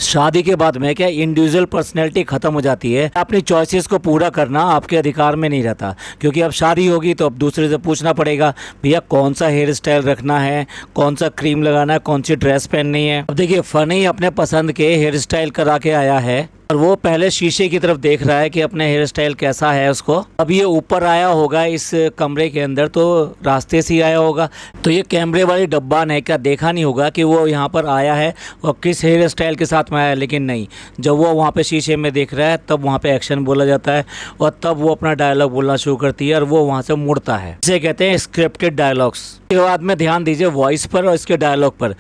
शादी के बाद में क्या इंडिविजुअल पर्सनैलिटी खत्म हो जाती है। अपनी चॉइसेस को पूरा करना आपके अधिकार में नहीं रहता, क्योंकि अब शादी होगी तो अब दूसरे से पूछना पड़ेगा भैया कौन सा हेयर स्टाइल रखना है, कौन सा क्रीम लगाना है, कौन सी ड्रेस पहननी है। अब देखिए फनी अपने पसंद के हेयर स्टाइल करा के आया है और वो पहले शीशे की तरफ देख रहा है कि अपने हेयर स्टाइल कैसा है उसको। अब ये ऊपर आया होगा इस कमरे के अंदर, तो रास्ते से ही आया होगा, तो ये कैमरे वाली डब्बा ने क्या देखा नहीं होगा कि वो यहाँ पर आया है और किस हेयर स्टाइल के साथ में आया। लेकिन नहीं, जब वो वहाँ पे शीशे में देख रहा है तब वहाँ पे एक्शन बोला जाता है और तब वो अपना डायलॉग बोलना शुरू करती है और वो वहाँ से मुड़ता है। इसे कहते हैं स्क्रिप्टेड डायलॉग्स। इसके बाद में ध्यान दीजिए वॉइस पर और इसके डायलॉग पर।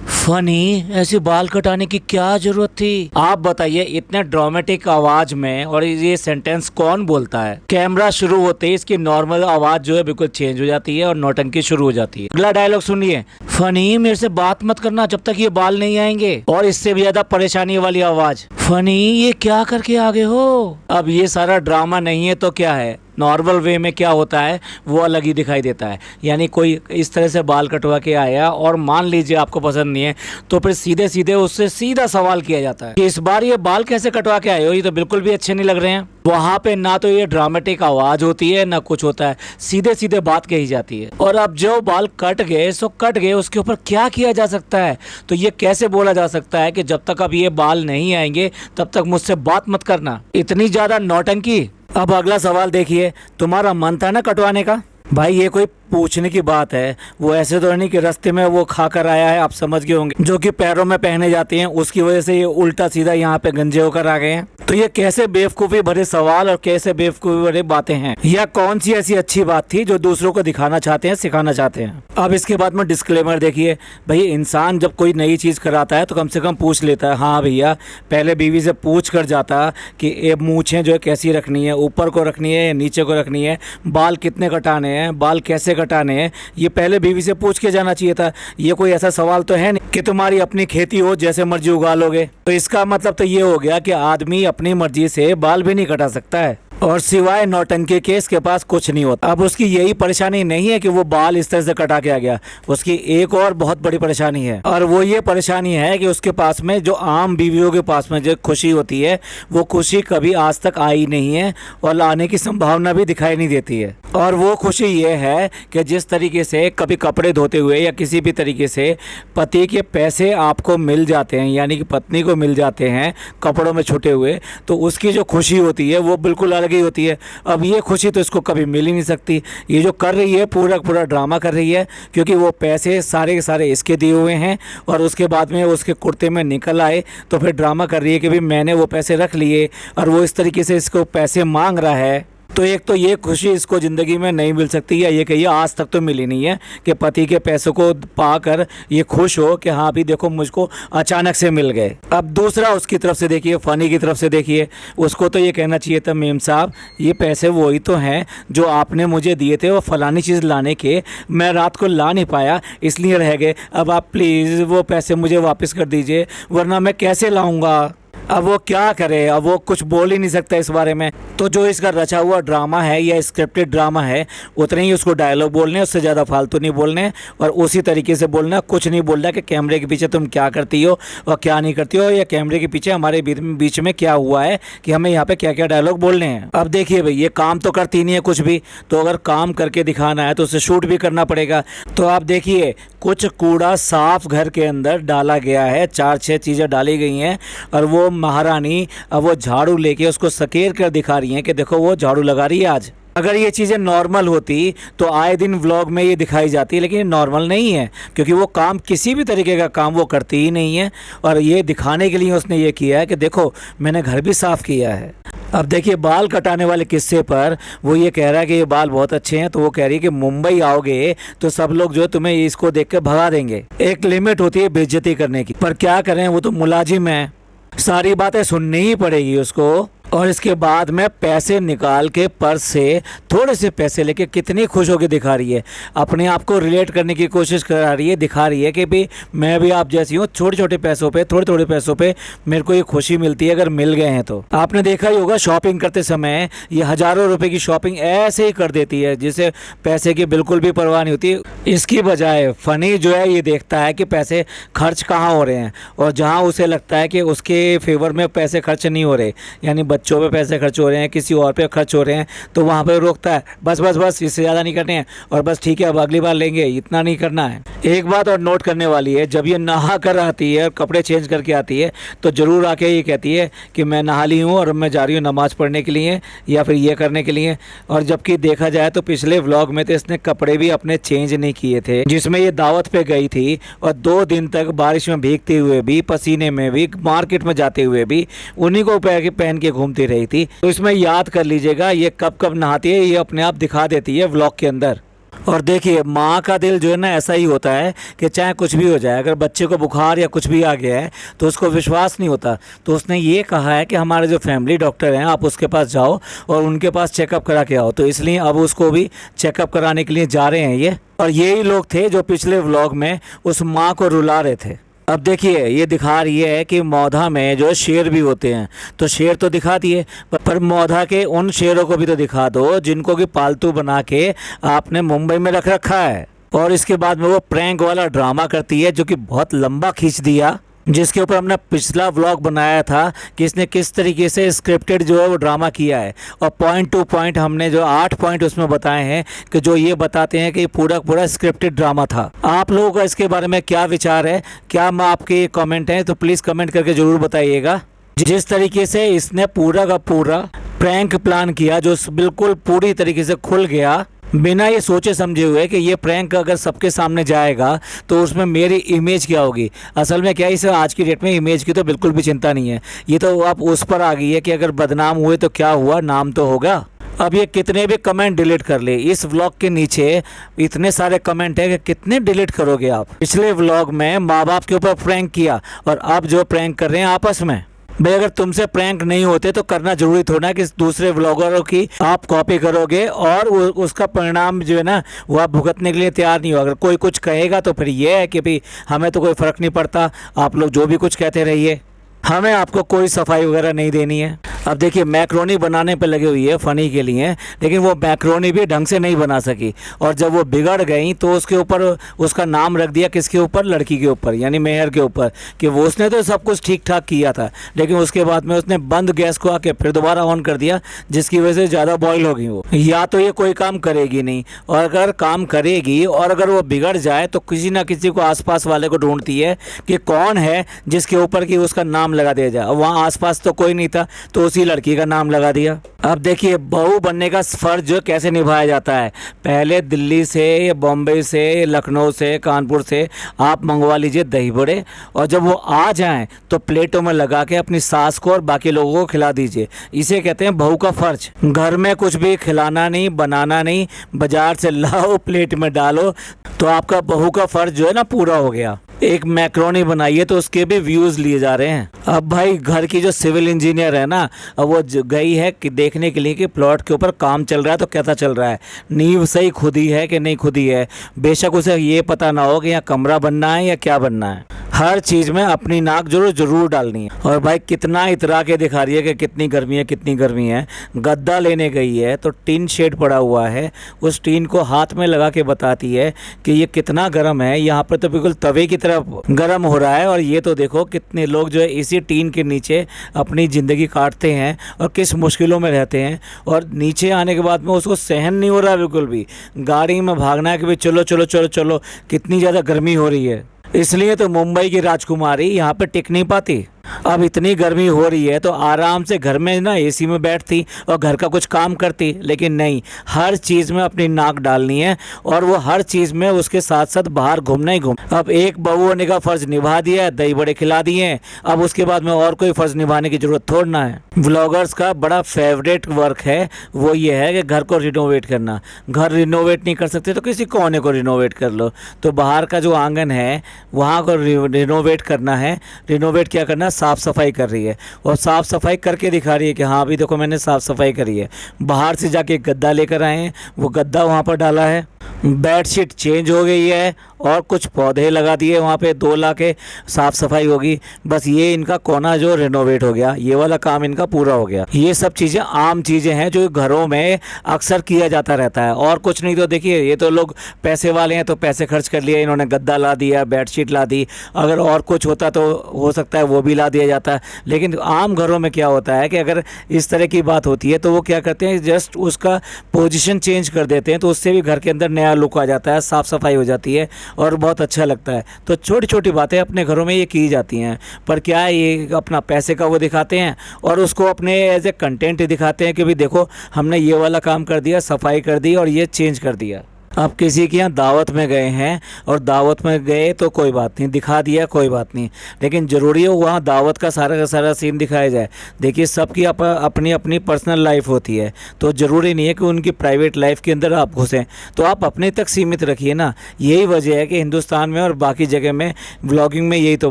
फनी, ऐसे बाल कटाने की क्या जरूरत थी? आप बताइए इतने ड्रामेटिक आवाज में और ये सेंटेंस कौन बोलता है? कैमरा शुरू होते ही इसकी नॉर्मल आवाज जो है बिल्कुल चेंज हो जाती है और नौटंकी शुरू हो जाती है। अगला डायलॉग सुनिए। फनी, मेरे से बात मत करना जब तक ये बाल नहीं आएंगे। और इससे भी ज्यादा परेशानी वाली आवाज। फनी, ये क्या करके आ गए हो? अब ये सारा ड्रामा नहीं है तो क्या है? नॉर्मल वे में क्या होता है वो अलग ही दिखाई देता है। यानी कोई इस तरह से बाल कटवा के आया और मान लीजिए आपको पसंद नहीं है तो फिर सीधे सीधे उससे सीधा सवाल किया जाता है कि इस बार ये बाल कैसे कटवा के आए हो, ये तो बिल्कुल भी अच्छे नहीं लग रहे हैं। वहाँ पे ना तो ये ड्रामेटिक आवाज होती है ना कुछ होता है, सीधे सीधे बात कही जाती है। और अब जो बाल कट गए सो कट गए, उसके ऊपर क्या किया जा सकता है? तो ये कैसे बोला जा सकता है कि जब तक अब ये बाल नहीं आएंगे तब तक मुझसे बात मत करना? इतनी ज्यादा नौटंकी। अब अगला सवाल देखिए, तुम्हारा मन था ना कटवाने का? भाई ये कोई पूछने की बात है? वो ऐसे तो नहीं कि रास्ते में वो खा कर आया है, आप समझ गए होंगे, जो कि पैरों में पहने जाते हैं, उसकी वजह से ये उल्टा सीधा यहाँ पे गंजे होकर आ गए हैं। तो ये कैसे बेवकूफ़ी भरे सवाल और कैसे बेवकूफ़ी भरे बातें हैं? या कौन सी ऐसी अच्छी बात थी जो दूसरों को दिखाना चाहते हैं, सिखाना चाहते हैं? अब इसके बाद में डिस्क्लेमर देखिए। भाई इंसान जब कोई नई चीज़ कराता है तो कम से कम पूछ लेता है, हाँ भैया, पहले बीवी से पूछ कर जाता कि ये मूछें जो है कैसी रखनी है, ऊपर को रखनी है या नीचे को रखनी है, बाल कितने कटाने हैं, बाल कैसे कटाने हैं, ये पहले बीवी से पूछ के जाना चाहिए था। ये कोई ऐसा सवाल तो है नहीं कि तुम्हारी अपनी खेती हो जैसे मर्जी उगा लोगे। तो इसका मतलब तो ये हो गया कि आदमी अपनी मर्जी से बाल भी नहीं कटा सकता है और सिवाय नौटंकी के इसके पास कुछ नहीं होता। अब उसकी यही परेशानी नहीं है कि वो बाल इस तरह से कटा के आ गया, उसकी एक और बहुत बड़ी परेशानी है और वो ये परेशानी है कि उसके पास में जो आम बीवियों के पास में जो खुशी होती है वो खुशी कभी आज तक आई नहीं है और लाने की संभावना भी दिखाई नहीं देती है। और वो खुशी ये है कि जिस तरीके से कभी कपड़े धोते हुए या किसी भी तरीके से पति के पैसे आपको मिल जाते हैं, यानी कि पत्नी को मिल जाते हैं कपड़ों में छुटे हुए, तो उसकी जो खुशी होती है वो बिल्कुल अलग ही होती है। अब ये खुशी तो इसको कभी मिल ही नहीं सकती। ये जो कर रही है पूरा पूरा ड्रामा कर रही है, क्योंकि वो पैसे सारे के सारे इसके दिए हुए हैं और उसके बाद में उसके कुर्ते में निकल आए तो फिर ड्रामा कर रही है कि भाई मैंने वो पैसे रख लिए और वो इस तरीके से इसको पैसे मांग रहा है। तो एक तो ये खुशी इसको ज़िंदगी में नहीं मिल सकती, या ये कहिए आज तक तो मिली नहीं है कि पति के पैसों को पाकर ये खुश हो कि हाँ अभी देखो मुझको अचानक से मिल गए। अब दूसरा उसकी तरफ से देखिए, फ़नी की तरफ से देखिए, उसको तो ये कहना चाहिए था मेम साहब ये पैसे वही तो हैं जो आपने मुझे दिए थे वो फलानी चीज़ लाने के, मैं रात को ला नहीं पाया इसलिए रह गए। अब आप प्लीज़ वो पैसे मुझे वापस कर दीजिए वरना मैं कैसे लाऊँगा। अब वो क्या करे, अब वो कुछ बोल ही नहीं सकता इस बारे में। तो जो इसका रचा हुआ ड्रामा है या स्क्रिप्टेड ड्रामा है उतने ही उसको डायलॉग बोलने, उससे ज़्यादा फालतू नहीं बोलने और उसी तरीके से बोलना। कुछ नहीं बोलना कि कैमरे के पीछे तुम क्या करती हो और क्या नहीं करती हो, या कैमरे के पीछे हमारे बीच में क्या हुआ है कि हमें यहाँ पे क्या क्या डायलॉग बोलने हैं। अब देखिए भाई ये काम तो करती नहीं है कुछ भी, तो अगर काम करके दिखाना है तो उसे शूट भी करना पड़ेगा। तो आप देखिए कुछ कूड़ा साफ घर के अंदर डाला गया है, 4-6 चीज़ें डाली गई हैं और वो महारानी अब वो झाड़ू लेके उसको सकेर कर दिखा रही हैं कि देखो वो झाड़ू लगा रही है आज। अगर ये चीज़ें नॉर्मल होती तो आए दिन व्लॉग में ये दिखाई जाती, लेकिन नॉर्मल नहीं है क्योंकि वो काम किसी भी तरीके का काम वो करती ही नहीं है और ये दिखाने के लिए उसने ये किया है कि देखो मैंने घर भी साफ़ किया है। अब देखिए बाल कटाने वाले किस्से पर वो ये कह रहा है कि ये बाल बहुत अच्छे हैं, तो वो कह रही है कि मुंबई आओगे तो सब लोग जो है तुम्हें इसको देख के भगा देंगे। एक लिमिट होती है बेइज्जती करने की, पर क्या करें वो तो मुलाजिम है, सारी बातें सुननी ही पड़ेगी उसको। और इसके बाद में पैसे निकाल के पर्स से थोड़े से पैसे लेके कितनी खुश होकर दिखा रही है, अपने आप को रिलेट करने की कोशिश करा रही है, दिखा रही है कि भाई मैं भी आप जैसी हूँ, छोटे छोटे पैसों पे, थोड़े थोड़े पैसों पे मेरे को ये खुशी मिलती है अगर मिल गए हैं तो। आपने देखा ही होगा शॉपिंग करते समय ये हज़ारों रुपए की शॉपिंग ऐसे ही कर देती है जिसे पैसे की बिल्कुल भी परवाह नहीं होती। इसकी बजाय फ़नी जो है ये देखता है कि पैसे खर्च कहाँ हो रहे हैं, और जहाँ उसे लगता है कि उसके फेवर में पैसे खर्च नहीं हो रहे, यानी बच्चों पे पैसे खर्च हो रहे हैं, किसी और पे खर्च हो रहे हैं, तो वहाँ पे रोकता है, बस बस बस इससे ज़्यादा नहीं करने हैं, और बस ठीक है अब अगली बार लेंगे, इतना नहीं करना है। एक बात और नोट करने वाली है, जब ये नहा कर आती है और कपड़े चेंज करके आती है तो ज़रूर आके ये कहती है कि मैं नहा ली हूँ और मैं जा रही हूँ नमाज़ पढ़ने के लिए या फिर ये करने के लिए। और जबकि देखा जाए तो पिछले व्लॉग में तो इसने कपड़े भी अपने चेंज नहीं किए थे, जिसमें ये दावत पे गई थी और 2 दिन तक बारिश में भीगते हुए भी, पसीने में भी, मार्केट में जाते हुए भी उन्हीं को पहन के घूमती रही थी। तो इसमें याद कर लीजिएगा ये कब कब नहाती है, ये अपने आप दिखा देती है व्लॉग के अंदर। और देखिए माँ का दिल जो है ना ऐसा ही होता है कि चाहे कुछ भी हो जाए, अगर बच्चे को बुखार या कुछ भी आ गया है तो उसको विश्वास नहीं होता, तो उसने ये कहा है कि हमारे जो फैमिली डॉक्टर हैं आप उसके पास जाओ और उनके पास चेकअप करा के आओ। तो इसलिए अब उसको भी चेकअप कराने के लिए जा रहे हैं ये। और यही लोग थे जो पिछले व्लॉग में उस माँ को रुला रहे थे। अब देखिए ये दिखा रही है कि मौधा में जो शेर भी होते हैं, तो शेर तो दिखा दिए, पर मौधा के उन शेरों को भी तो दिखा दो जिनको कि पालतू बना के आपने मुंबई में रख रखा है। और इसके बाद में वो प्रैंक वाला ड्रामा करती है जो कि बहुत लंबा खींच दिया, जिसके ऊपर हमने पिछला व्लॉग बनाया था कि इसने किस तरीके से स्क्रिप्टेड जो है वो ड्रामा किया है। और पॉइंट टू पॉइंट हमने जो 8 पॉइंट उसमें बताए हैं कि जो ये बताते हैं कि पूरा पूरा स्क्रिप्टेड ड्रामा था। आप लोगों का इसके बारे में क्या विचार है, क्या मैं आपके कमेंट हैं तो प्लीज़ कमेंट करके ज़रूर बताइएगा। जिस तरीके से इसने पूरा का पूरा प्रैंक प्लान किया जो बिल्कुल पूरी तरीके से खुल गया, बिना ये सोचे समझे हुए कि ये प्रैंक अगर सबके सामने जाएगा तो उसमें मेरी इमेज क्या होगी। असल में क्या है, इसे आज की डेट में इमेज की तो बिल्कुल भी चिंता नहीं है, ये तो अब उस पर आ गई है कि अगर बदनाम हुए तो क्या हुआ, नाम तो होगा। अब ये कितने भी कमेंट डिलीट कर ले, इस व्लॉग के नीचे इतने सारे कमेंट है कि कितने डिलीट करोगे आप। पिछले व्लॉग में माँ बाप के ऊपर प्रैंक किया और अब जो प्रैंक कर रहे हैं आपस में। भाई अगर तुमसे प्रैंक नहीं होते तो करना जरूरी थोड़ा ना कि दूसरे व्लॉगरों की आप कॉपी करोगे और उसका परिणाम जो है ना वो आप भुगतने के लिए तैयार नहीं हो। अगर कोई कुछ कहेगा तो फिर ये है कि भाई हमें तो कोई फ़र्क नहीं पड़ता, आप लोग जो भी कुछ कहते रहिए, हमें आपको कोई सफाई वगैरह नहीं देनी है। अब देखिए मैक्रोनी बनाने पे लगी हुई है फ़नी के लिए, लेकिन वो मैक्रोनी भी ढंग से नहीं बना सकी, और जब वो बिगड़ गई तो उसके ऊपर उसका नाम रख दिया किसके ऊपर, लड़की के ऊपर यानी मेहर के ऊपर, कि वो उसने तो सब कुछ ठीक ठाक किया था, लेकिन उसके बाद में उसने बंद गैस को आके फिर दोबारा ऑन कर दिया, जिसकी वजह से ज़्यादा बॉयल हो गई वो। या तो ये कोई काम करेगी नहीं, और अगर काम करेगी और अगर वो बिगड़ जाए तो किसी ना किसी को आसपास वाले को ढूंढती है कि कौन है जिसके ऊपर कि उसका नाम लगा दिया जाए। वहाँ आसपास तो कोई नहीं था तो उसी लड़की का नाम लगा दिया। अब देखिए बहू बनने का फर्ज जो कैसे निभाया जाता है। पहले दिल्ली से या बॉम्बे से, लखनऊ से, कानपुर से आप मंगवा लीजिए दही बड़े, और जब वो आ जाएं तो प्लेटों में लगा के अपनी सास को और बाकी लोगों को खिला दीजिए। इसे कहते हैं बहू का फर्ज। घर में कुछ भी खिलाना नहीं, बनाना नहीं, बाजार से लाओ प्लेट में डालो, तो आपका बहू का फर्ज जो है ना पूरा हो गया। एक मैक्रोनी बनाइए तो उसके भी व्यूज़ लिए जा रहे हैं। अब भाई घर की जो सिविल इंजीनियर है ना, अब वो गई है कि देखने के लिए कि प्लॉट के ऊपर काम चल रहा है तो कैसा चल रहा है, नींव सही खुदी है कि नहीं खुदी है। बेशक उसे ये पता ना हो कि यहाँ कमरा बनना है या क्या बनना है, हर चीज़ में अपनी नाक जरूर डालनी है। और भाई कितना इतरा के दिखा रही है कि कितनी गर्मी है, कितनी गर्मी है। गद्दा लेने गई है तो टीन शेड पड़ा हुआ है, उस टीन को हाथ में लगा के बताती है कि ये कितना गर्म है, यहाँ पर तो बिल्कुल तवे की तरह गर्म हो रहा है। और ये तो देखो कितने लोग जो है इसी टीन के नीचे अपनी ज़िंदगी काटते हैं और किस मुश्किलों में रहते हैं, और नीचे आने के बाद में उसको सहन नहीं हो रहा बिल्कुल भी। गाड़ी में भागना है कि भाई चलो चलो चलो चलो, कितनी ज़्यादा गर्मी हो रही है। इसलिए तो मुंबई की राजकुमारी यहाँ पे टिक नहीं पाती। अब इतनी गर्मी हो रही है तो आराम से घर में ना एसी में बैठती और घर का कुछ काम करती, लेकिन नहीं, हर चीज़ में अपनी नाक डालनी है और वो हर चीज़ में उसके साथ साथ बाहर घूमना ही घूम। अब एक बहू होने का फ़र्ज़ निभा दिया है, दही बड़े खिला दिए हैं, अब उसके बाद में और कोई फ़र्ज़ निभाने की ज़रूरत थोड़ना है। व्लॉगर्स का बड़ा फेवरेट वर्क है वो ये है कि घर को रिनोवेट करना। घर रिनोवेट नहीं कर सकते तो किसी कोने को रिनोवेट कर लो। तो बाहर का जो आंगन है वहाँ को रिनोवेट करना है। रिनोवेट क्या करना, साफ़ सफाई कर रही है और साफ़ सफाई करके दिखा रही है कि हाँ अभी देखो मैंने साफ़ सफाई करी है। बाहर से जाके गद्दा लेकर आए हैं, वो गद्दा वहाँ पर डाला है, बेडशीट चेंज हो गई है और कुछ पौधे लगा दिए वहाँ पे, 2 ला के साफ़ सफाई होगी। बस ये इनका कोना जो रिनोवेट हो गया, ये वाला काम इनका पूरा हो गया। ये सब चीज़ें आम चीज़ें हैं जो घरों में अक्सर किया जाता रहता है और कुछ नहीं। तो देखिए ये तो लोग पैसे वाले हैं तो पैसे खर्च कर लिए, इन्होंने गद्दा ला दिया, बेडशीट ला दी। अगर और कुछ होता तो हो सकता है वो भी ला दिया जाता है। लेकिन आम घरों में क्या होता है कि अगर इस तरह की बात होती है तो वो क्या करते हैं, जस्ट उसका पोजीशन चेंज कर देते हैं, तो उससे भी घर के अंदर नया लुक आ जाता है, साफ़ सफाई हो जाती है और बहुत अच्छा लगता है। तो छोटी छोटी बातें अपने घरों में ये की जाती हैं, पर क्या है ये अपना पैसे का वो दिखाते हैं और उसको अपने एज ए कंटेंट दिखाते हैं कि भाई देखो हमने ये वाला काम कर दिया, सफाई कर दी और ये चेंज कर दिया। आप किसी के यहाँ दावत में गए हैं और दावत में गए तो कोई बात नहीं, दिखा दिया कोई बात नहीं, लेकिन ज़रूरी है वहाँ दावत का सारा सीन दिखाया जाए। देखिए सबकी अपनी अपनी पर्सनल लाइफ होती है, तो ज़रूरी नहीं है कि उनकी प्राइवेट लाइफ के अंदर आप घुसें, तो आप अपने तक सीमित रखिए ना। यही वजह है कि हिंदुस्तान में और बाकी जगह में व्लॉगिंग में यही तो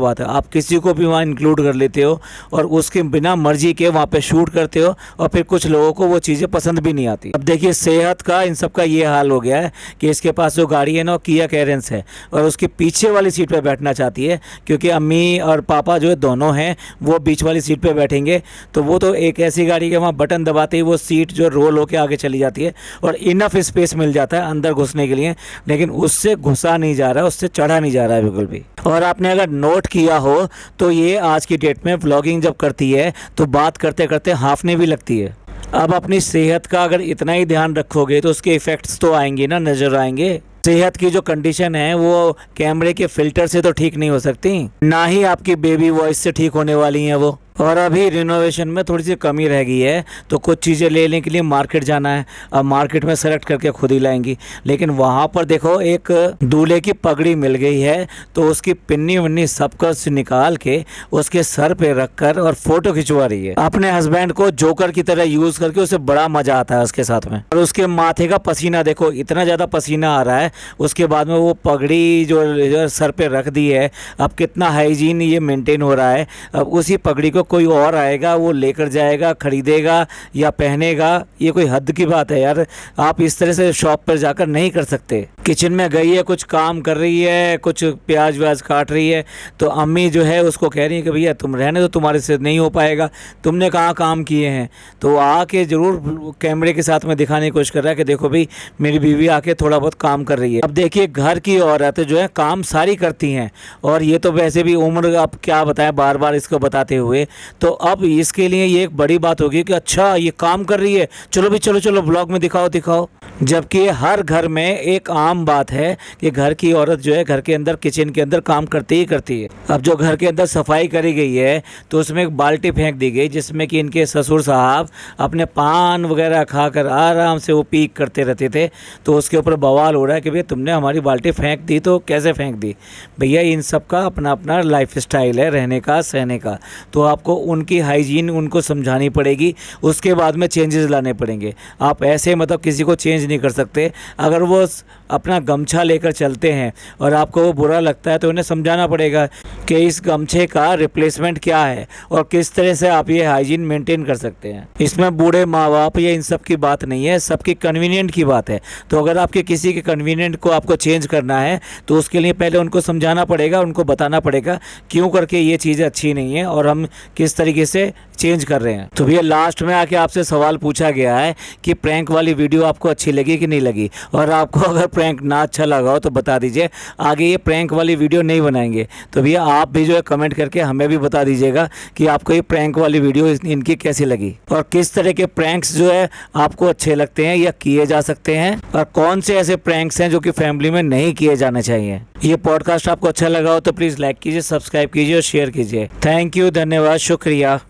बात है, आप किसी को भी वहाँ इंक्लूड कर लेते हो और उसके बिना मर्जी के वहाँ पर शूट करते हो और फिर कुछ लोगों को वो चीज़ें पसंद भी नहीं आती। अब देखिए सेहत का इन सब का ये हाल हो गया है कि इसके पास जो गाड़ी है ना वो किया कैरेंस है और उसके पीछे वाली सीट पे बैठना चाहती है, क्योंकि अम्मी और पापा जो है दोनों हैं वो बीच वाली सीट पे बैठेंगे। तो वो तो एक ऐसी गाड़ी के वहाँ बटन दबाते ही वो सीट जो रोल होके आगे चली जाती है और इनफ स्पेस मिल जाता है अंदर घुसने के लिए, लेकिन उससे घुसा नहीं जा रहा है, उससे चढ़ा नहीं जा रहा है बिल्कुल भी। और आपने अगर नोट किया हो तो ये आज की डेट में व्लॉगिंग जब करती है तो बात करते करते हांफने भी लगती है। अब अपनी सेहत का अगर इतना ही ध्यान रखोगे तो उसके इफ़ेक्ट्स तो आएंगे ना, नज़र आएंगे। सेहत की जो कंडीशन है वो कैमरे के फ़िल्टर से तो ठीक नहीं हो सकती, ना ही आपकी बेबी वॉइस से ठीक होने वाली हैं वो। और अभी रिनोवेशन में थोड़ी सी कमी रह गई है तो कुछ चीज़ें लेने के लिए मार्केट जाना है, अब मार्केट में सेलेक्ट करके खुद ही लाएंगी। लेकिन वहाँ पर देखो एक दूल्हे की पगड़ी मिल गई है तो उसकी पिन्नी वन्नी सब कुछ निकाल के उसके सर पे रख कर और फोटो खिंचवा रही है। अपने हस्बैंड को जोकर की तरह यूज़ करके उसे बड़ा मज़ा आता है उसके साथ में। और उसके माथे का पसीना देखो, इतना ज़्यादा पसीना आ रहा है, उसके बाद में वो पगड़ी जो सर पे रख दी है, अब कितना हाइजीन ये मेंटेन हो रहा है। अब उसी पगड़ी को कोई और आएगा वो लेकर जाएगा, खरीदेगा या पहनेगा, ये कोई हद की बात है यार। आप इस तरह से शॉप पर जाकर नहीं कर सकते। किचन में गई है, कुछ काम कर रही है, कुछ प्याज व्याज काट रही है, तो अम्मी जो है उसको कह रही है कि भैया तुम रहने दो, तुम्हारे से नहीं हो पाएगा, तुमने कहाँ काम किए हैं। तो आके ज़रूर कैमरे के साथ में दिखाने की कोशिश कर रहा है कि देखो भाई मेरी बीवी आके थोड़ा बहुत काम कर रही है। अब देखिए घर की औरत जो है काम सारी करती हैं और ये तो वैसे भी उम्र, अब क्या बताएं बार बार इसको बताते हुए, तो अब इसके लिए ये एक बड़ी बात होगी कि अच्छा ये काम कर रही है, चलो भी चलो ब्लॉग में दिखाओ। जबकि हर घर में एक आम बात है कि घर की औरत जो है घर के अंदर किचन के अंदर काम करती ही करती है। अब जो घर के अंदर सफाई करी गई है तो उसमें एक बाल्टी फेंक दी गई जिसमें कि इनके ससुर साहब अपने पान वगैरह खाकर आराम से वो पीक करते रहते थे। तो उसके ऊपर बवाल हो रहा है कि भैया तुमने हमारी बाल्टी फेंक दी, तो कैसे फेंक दी? भैया इन सब का अपना अपना लाइफ स्टाइल है, रहने का सहने का, तो आपको उनकी हाइजीन उनको समझानी पड़ेगी, उसके बाद में चेंजेस लाने पड़ेंगे। आप ऐसे मतलब किसी को चेंज नहीं कर सकते। अगर वो अपना गमछा लेकर चलते हैं और आपको वो बुरा लगता है तो उन्हें समझाना पड़ेगा कि इस गमछे का रिप्लेसमेंट क्या है और किस तरह से आप ये हाइजीन मेंटेन कर सकते हैं। इसमें बूढ़े माँ बाप या इन सब की बात नहीं है, सबकी कन्वीनियंट की बात है। तो अगर आपके किसी के कन्वीनियंट को आपको चेंज करना है तो उसके लिए पहले उनको समझाना पड़ेगा, उनको बताना पड़ेगा क्यों करके ये चीज़ें अच्छी नहीं है और हम किस तरीके से चेंज कर रहे हैं। तो भैया लास्ट में आके आपसे सवाल पूछा गया है कि प्रैंक वाली वीडियो आपको अच्छी लगी कि नहीं लगी, और आपको अगर प्रैंक ना अच्छा लगा हो तो बता दीजिए, आगे ये प्रैंक वाली वीडियो नहीं बनाएंगे। तो भैया आप भी जो है कमेंट करके हमें भी बता दीजिएगा कि आपको ये प्रैंक वाली वीडियो इनकी कैसी लगी और किस तरह के प्रैंक्स जो है आपको अच्छे लगते हैं या किए जा सकते हैं, और कौन से ऐसे प्रैंक्स हैं जो कि फैमिली में नहीं किए जाने चाहिए। ये पॉडकास्ट आपको अच्छा लगा हो तो प्लीज़ लाइक कीजिए, सब्सक्राइब कीजिए और शेयर कीजिए। थैंक यू, धन्यवाद, शुक्रिया।